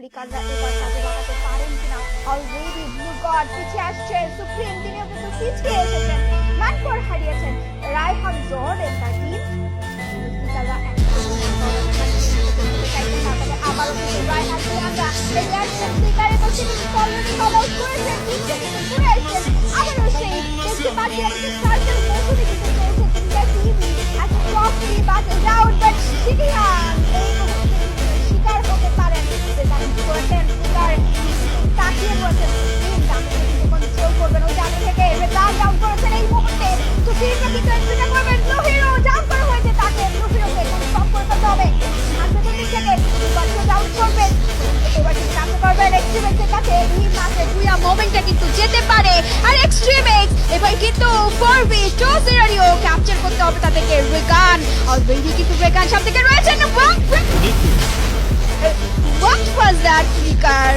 ফ্লিকাররা এবার কাজে লাগাতে পারেন কিনা। অলরেডি ব্লু গড পিছিয়ে আসছে, সুপ্রিম তিনিও কিন্তু পিছিয়ে এসেছেন, ম্যানফোর হারিয়েছেন রায়হান জর্ডেন তার টিম। ফ্লিকাররা আবারও কিন্তু রায়হান আমরা ফ্লিকার এবং তিনি অলরেডি কল আউট করেছেন, পিছিয়ে কিন্তু ঘুরে আসছেন। আবারও সেই দেখতে পাচ্ছি আমাদের সার্কেল মোশনে কিন্তু চলছে তিনটা টিম একটা ট্রফি বাট ডাউন, বাট সিটিয়ান এই মুহূর্তে শিকার হতে পারেন যে তারা কি করেছেন। ফ্লিকার তাকিয়ে রয়েছেন, টিম ডাউন কন্ট্রোল করবেন ওই ডাউন থেকে রেজাল্ট ডাউন করেছেন এই মুহূর্তে। তো টিমটা কিন্তু এন্ট্রিটা করবেন, ব্লু হিরো ডাউন করা হয়েছে, তাকে ব্লু হিরোকে কনফার্ম করতে হবে। হাতে দিক থেকে বাচ্চা ডাউন করবেন, এবার কিন্তু জানতে পারবেন এক্সট্রিমেক্সের কাছে এই ম্যাচে দুইয়া মোমেন্টটা কিন্তু যেতে পারে। আর এক্সট্রিমেক্স এবার কিন্তু 4v2 ক্যাপচার করতে হবে তাদেরকে। রেগান অলরেডি কিন্তু রেগান সামনে থেকে রয়েছেন। What was that, flicker?